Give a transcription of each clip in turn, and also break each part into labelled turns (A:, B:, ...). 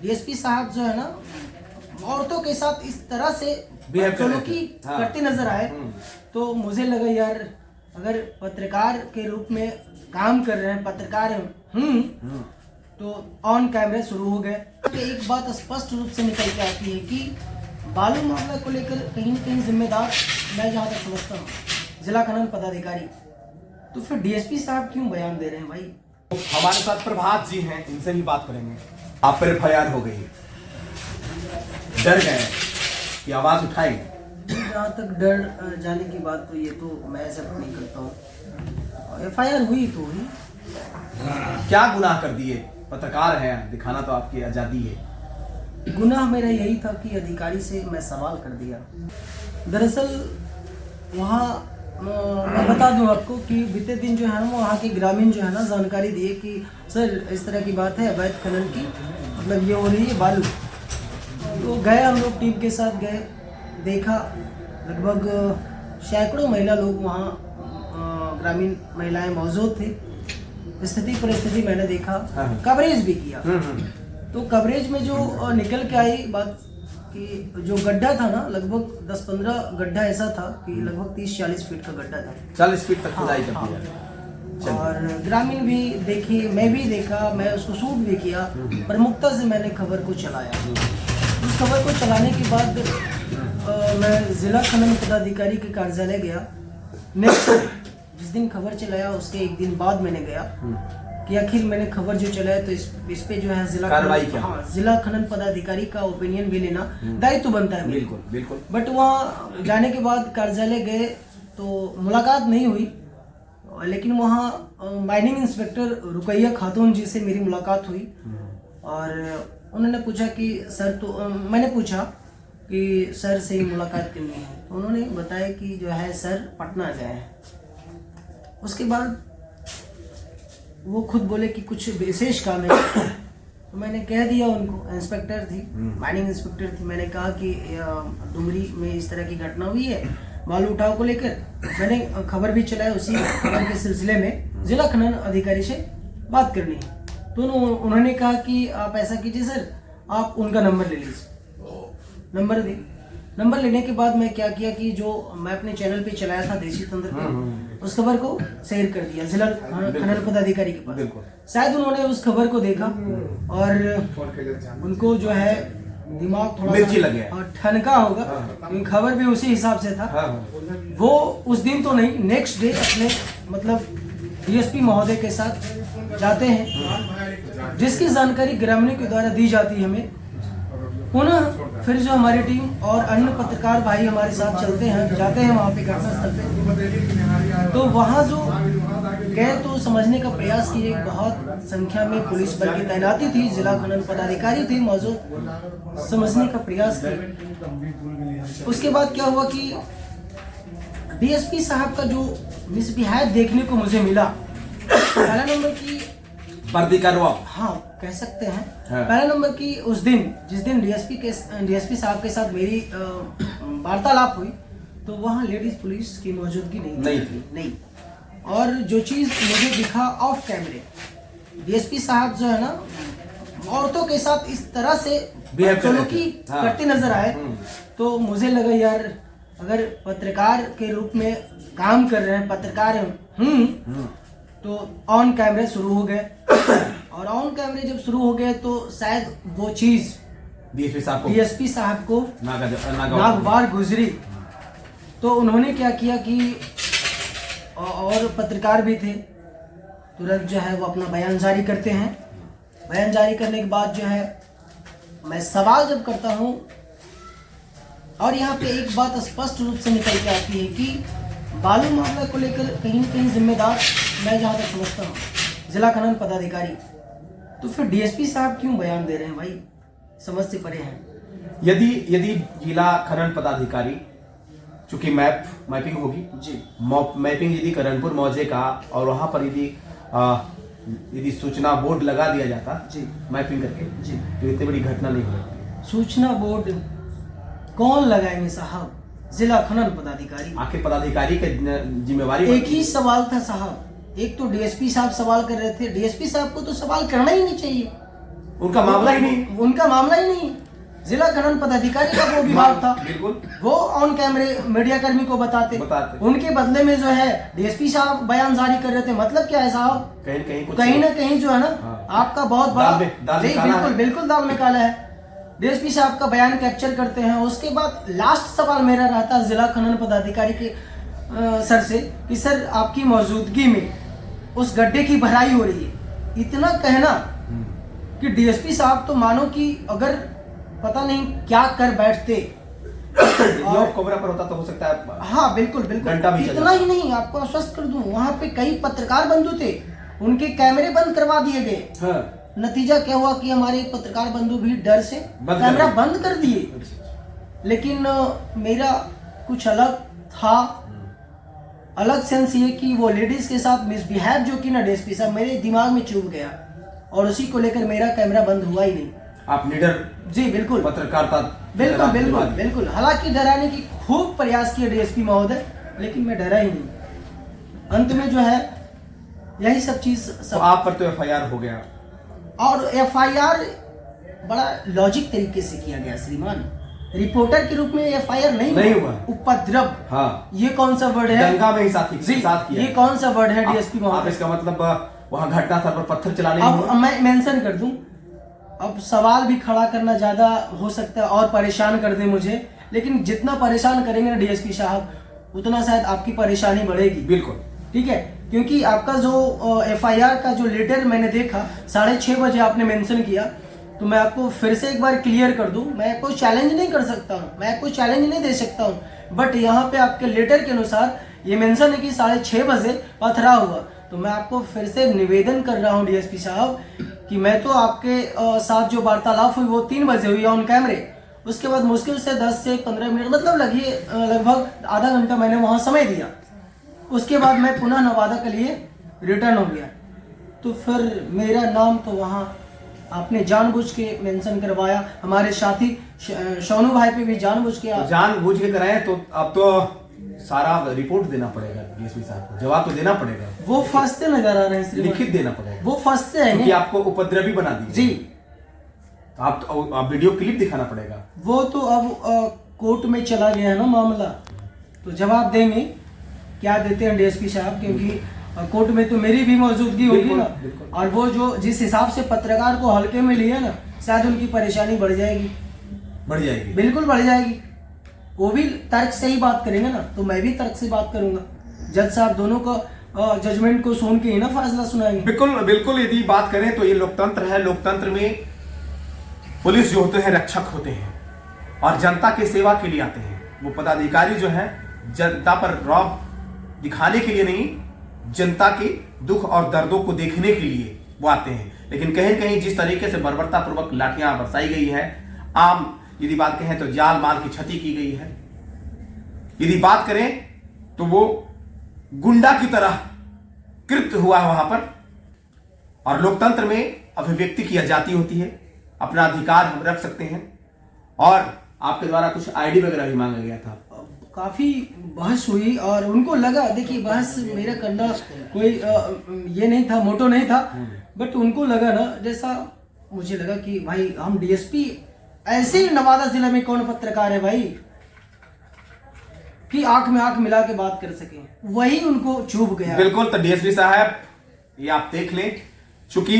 A: DSP साहब जो है ना औरतों के साथ इस तरह से सलूकी करते नजर आए, तो मुझे लगा यार अगर पत्रकार के रूप में काम कर रहे हैं, पत्रकार तो ऑन कैमरे शुरू हो गए। एक बात स्पष्ट रूप से निकल के आती है कि बालू मामला को लेकर कहीं न कहीं जिम्मेदार मैं जहाँ तक समझता हूँ जिला खनन पदाधिकारी, तो फिर डीएसपी साहब क्यों बयान दे रहे हैं भाई?
B: हमारे साथ प्रभात जी हैं, इनसे भी बात करेंगे। आप पर एफआईआर हो गई, डर गए कि आवाज उठाएंगे?
A: जहाँ तक डर जाने की बात तो ये तो मैं ऐसा नहीं करता हूँ। एफआईआर हुई तो हुई।
B: क्या गुनाह कर दिए? पत्रकार हैं, दिखाना तो आपकी आजादी है।
A: गुनाह मेरा यही था कि अधिकारी से मैं सवाल कर दिया। दरअसल वहाँ मैं बता दूं आपको कि बीते दिन जो है ना वहाँ के ग्रामीण जो है ना जानकारी दिए कि सर इस तरह की बात है, अवैध खनन की मतलब ये हो रही है बालू। तो गए हम लोग टीम के साथ गए, देखा लगभग सैकड़ों महिला लोग वहाँ ग्रामीण महिलाएं मौजूद थी। स्थिति परिस्थिति मैंने देखा, कवरेज भी किया। तो कवरेज में जो निकल के आई बात कि जो गड्ढा था ना लगभग 10-15 गड्ढा ऐसा था कि लगभग 30-40 फीट का गड्ढा था।
B: 40 फीट तक खुदाई कर दिया।
A: और ग्रामीण भी देखी, मैं भी देखा, मैं उसको शूट भी किया। प्रमुखता से मैंने खबर को चलाया। उस खबर को चलाने के बाद मैं जिला खनन पदाधिकारी के कार्यालय गया। नेक्स्ट जिस दिन खबर चलाया उसके एक दिन बाद मैंने गया कि आखिर मैंने खबर जो चलाया तो इस पे जो है जिला खनन पदाधिकारी का ओपिनियन भी लेना दायित्व बनता है।
B: बिल्कुल बिल्कुल।
A: बट वहाँ जाने के बाद कार्यालय गए तो मुलाकात नहीं हुई, लेकिन वहाँ माइनिंग इंस्पेक्टर रुकैया खातून जी से मेरी मुलाकात हुई और उन्होंने पूछा कि सर, तो मैंने पूछा कि सर से मुलाकात करनी है, तो उन्होंने बताया कि जो है सर पटना गए हैं। उसके बाद वो खुद बोले कि कुछ विशेष काम है, तो मैंने कह दिया उनको। इंस्पेक्टर थी, माइनिंग इंस्पेक्टर थी। मैंने कहा कि डुमरी में इस तरह की घटना हुई है बालू उठाव को लेकर। मैंने खबर भी चलाया, उसी खबर के सिलसिले में जिला खनन अधिकारी से बात करनी है। तो उन्होंने कहा कि आप ऐसा कीजिए सर, आप उनका नंबर ले लीजिए। नंबर दे। नंबर लेने के बाद मैं क्या किया कि जो मैं अपने चैनल पे चलाया था देसी तंत्र पे, उस खबर को शेयर कर दिया जिला खनन पदाधिकारी के पास। शायद उन्होंने उस खबर को देखा और उनको जो है दिमाग थोड़ा
B: मिर्ची लगे
A: ठनका होगा, क्योंकि खबर भी उसी हिसाब से था। वो उस दिन तो नहीं, नेक्स्ट डे अपने मतलब डीएसपी महोदय के साथ जाते हैं, जिसकी जानकारी ग्रामीणों के द्वारा दी जाती है हमें। पुनः फिर जो हमारी टीम और अन्य पत्रकार भाई हमारे साथ चलते हैं, जाते हैं वहाँ पे घटनास्थल पे। तो वहाँ जो गए तो समझने का प्रयास किए, बहुत संख्या में पुलिस बल की तैनाती थी, जिला खनन पदाधिकारी थी मौजूद, समझने का प्रयास किए। उसके बाद क्या हुआ कि डीएसपी साहब का जो मिसबिहेव देखने को मुझे मिला, पहला नंबर की
B: वर्दी का रुआब,
A: हाँ कह सकते हैं। पहला नंबर की उस दिन जिस दिन डीएसपी साहब के साथ मेरी वार्तालाप हुई, तो वहाँ लेडीज पुलिस की मौजूदगी नहीं। और जो चीज मुझे दिखा ऑफ कैमरे, डीएसपी साहब जो है ना औरतों के साथ इस तरह से सलूकी करते नजर आए, तो मुझे लगा यार अगर पत्रकार के रूप में काम कर रहे हैं, पत्रकार तो ऑन कैमरे शुरू हो गए। और ऑन कैमरे जब शुरू हो गए तो शायद वो चीज डीएसपी साहब को नागवार गुजरी। तो उन्होंने क्या किया कि और पत्रकार भी थे, तुरंत जो है वो अपना बयान जारी करते हैं। बयान जारी करने के बाद जो है मैं सवाल जब करता हूँ, और यहाँ पे एक बात स्पष्ट रूप से निकल के आती है कि बालू मामला को लेकर कहीं न कहीं जिम्मेदार मैं जहाँ तक समझता हूँ जिला खनन पदाधिकारी, तो फिर डीएसपी साहब क्यों बयान दे रहे हैं भाई? समझ से परे हैं।
B: यदि जिला खनन पदाधिकारी, चूंकि मैपिंग होगी
A: जी,
B: मैपिंग यदि करणपुर मौजे का और वहां पर यदि सूचना बोर्ड लगा दिया जाता
A: जी
B: मैपिंग करके
A: जी,
B: तो इतनी बड़ी घटना नहीं होती।
A: सूचना बोर्ड कौन लगाएंगे साहब? जिला खनन पदाधिकारी।
B: आखिर पदाधिकारी की जिम्मेवारी
A: एक ही सवाल था साहब, एक तो डीएसपी साहब सवाल कर रहे थे, डीएसपी साहब को तो सवाल करना ही नहीं चाहिए।
B: उनका मामला ही नहीं,
A: उनका मामला ही नहीं। जिला खनन पदाधिकारी का वो विभाग था,
B: बिल्कुल
A: वो ऑन कैमरे मीडिया कर्मी को बताते। उनके बदले में जो है डीएसपी साहब बयान जारी कर रहे थे। मतलब क्या है साहब, कहीं ना कहीं जो है ना आपका बहुत बड़ा बिल्कुल बिल्कुल दाल में काला है। डीएसपी साहब का बयान कैप्चर करते हैं। उसके बाद लास्ट सवाल मेरा रहता है जिला खनन पदाधिकारी के सर से कि सर आपकी मौजूदगी में उस गड्ढे की भराई हो रही है। इतना कहना कि डीएसपी साहब तो मानो कि अगर पता नहीं क्या कर बैठते
B: और कोबरा पर होता तो हो सकता है।
A: हाँ बिल्कुल बिल्कुल। इतना ही नहीं, आपको आश्वस्त कर दूं, वहां पे कई पत्रकार बंधु थे, उनके कैमरे बंद करवा दिए गए। हाँ। नतीजा क्या हुआ कि हमारे पत्रकार बंधु भी डर से कैमरा बंद कर दिए। लेकिन मेरा कुछ अलग था। अलग सेंस ये कि वो लेडीज के साथ मिसबिहेव जो कि ना डीएसपी साहब मेरे दिमाग में चुभ गया, और उसी को लेकर मेरा कैमरा बंद हुआ ही नहीं।
B: आप निडर,
A: जी बिल्कुल,
B: पत्रकारिता
A: बिल्कुल बिल्कुल बिल्कुल। हालांकि डराने की खूब प्रयास किया डीएसपी महोदय, लेकिन मैं डरा ही नहीं। अंत में जो है यही सब चीज
B: तो आप पर तो एफआईआर हो गया,
A: और एफआईआर बड़ा लॉजिक तरीके से किया गया श्रीमान। रिपोर्टर के रूप में एफआईआर नहीं हुआ। उपद्रव, हाँ, ये कौन सा वर्ड है?
B: दंगा में ही साथ किया।
A: ये कौन सा वर्ड है डीएसपी महोदय?
B: इसका मतलब वहां घटना स्थल पर पत्थर चलाने।
A: अब मैं मेंशन कर दूं, अब सवाल भी खड़ा करना ज्यादा हो सकता है और परेशान कर दे मुझे, लेकिन जितना परेशान करेंगे ना डीएसपी साहब उतना शायद आपकी परेशानी बढ़ेगी।
B: बिल्कुल
A: ठीक है, क्योंकि आपका जो एफआईआर का जो लेटर मैंने देखा 6:30 बजे आपने मेंशन किया, तो मैं आपको फिर से एक बार क्लियर कर दूं, मैं कोई चैलेंज नहीं कर सकता हूं, मैं कोई चैलेंज नहीं दे सकता हूं, बट यहाँ पे आपके लेटर के अनुसार ये मेंशन है कि 6:30 बजे पथराव हुआ। तो मैं आपको फिर से निवेदन कर रहा हूं डीएसपी साहब कि मैं तो आपके साथ जो वार्तालाप हुई वो 3 बजे हुई ऑन कैमरे। उसके बाद मुश्किल से 10 से 15 मिनट मतलब लगभग आधा घंटा मैंने वहां समय दिया। उसके बाद मैं पुनः नवादा के लिए रिटर्न हो गया। तो फिर मेरा नाम तो वहां आपने जानबूझ के मेंशन करवाया, हमारे साथी सोनू भाई पे भी जानबूझ के
B: जानबूझ के कराए। तो अब तो सारा रिपोर्ट देना पड़ेगा डीएसपी साहब को, जवाब तो देना पड़ेगा।
A: वो फंसते नजर आ रहे हैं,
B: लिखित देना पड़ेगा।
A: वो फंसते हैं
B: क्योंकि आपको उपद्रवी बना दिया
A: जी।
B: आप वीडियो क्लिप दिखाना पड़ेगा।
A: वो तो अब कोर्ट में चला गया है ना मामला, तो जवाब देंगे क्या देते हैं डीएसपी साहब, क्योंकि कोर्ट में तो मेरी भी मौजूदगी होगी ना। और वो जो जिस हिसाब से पत्रकार को हल्के में लिया ना, शायद उनकी परेशानी बढ़ जाएगी। बिल्कुल बढ़ जाएगी। वो भी तर्क से ही बात करेंगे ना, तो मैं भी तर्क से बात करूंगा। जज साहब दोनों को जजमेंट को सुन के ही ना फैसला सुनाएंगे।
B: बिल्कुल बिल्कुल। यदि बात करें तो ये लोकतंत्र है। लोकतंत्र में पुलिस जो होते हैं रक्षक होते हैं और जनता की सेवा के लिए आते हैं। वो पदाधिकारी जो है जनता पर रौब दिखाने के लिए नहीं, जनता के दुख और दर्दों को देखने के लिए वो आते हैं। लेकिन कहीं कहीं जिस तरीके से बर्बरता पूर्वक लाठियां बरसाई गई है, आम यदि बात कहें तो जान माल की क्षति की गई है। यदि बात करें तो वो गुंडा की तरह कृत्य हुआ है वहां पर। और लोकतंत्र में अभिव्यक्ति की आजादी होती है, अपना अधिकार हम रख सकते हैं। और आपके द्वारा कुछ आईडी वगैरह भी मांगा गया था।
A: काफी बहस हुई और उनको लगा, देखिए बहस मेरा करना कोई ये नहीं था, मोटो नहीं था, बट उनको लगा ना, जैसा मुझे लगा कि भाई हम डीएसपी ऐसे ही नवादा जिला में कौन पत्रकार है भाई कि आंख में आंख मिला के बात कर सके, वही उनको चुभ गया।
B: बिल्कुल। तो डीएसपी साहब ये आप देख लें, चूंकि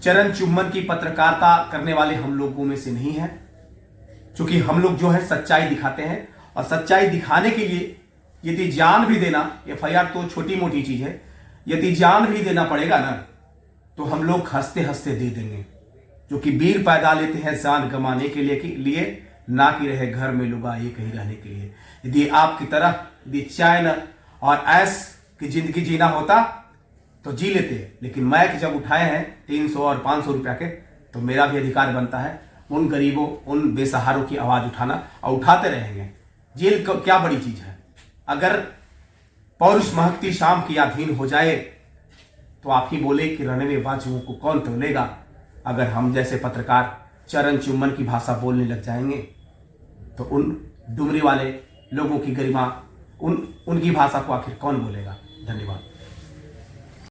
B: चरण चुम्बन की पत्रकारिता करने वाले हम लोगों में से नहीं है, चूंकि हम लोग जो है सच्चाई दिखाते हैं। और सच्चाई दिखाने के लिए यदि जान भी देना, एफआईआर तो छोटी मोटी चीज है, यदि जान भी देना पड़ेगा ना तो हम लोग हंसते हंसते दे देंगे। जो कि वीर पैदा लेते हैं जान गंवाने के लिए ना कि रहे घर में लुगा ये कहीं रहने के लिए। यदि आपकी तरह यदि चैन और ऐश की जिंदगी जीना होता तो जी लेते, लेकिन मैक जब उठाए हैं 300 और 500 रुपया के, तो मेरा भी अधिकार बनता है उन गरीबों, उन बेसहारों की आवाज उठाना, और उठाते रहेंगे। जेल क्या बड़ी चीज है। अगर पौरुष महकती शाम की अधीन हो जाए तो आप ही बोले कि रणवे बाजुओं को कौन तोलेगा। अगर हम जैसे पत्रकार चरण चुम्बन की भाषा बोलने लग जाएंगे तो उन डुमरी वाले लोगों की गरिमा, उनकी भाषा को आखिर कौन बोलेगा। धन्यवाद।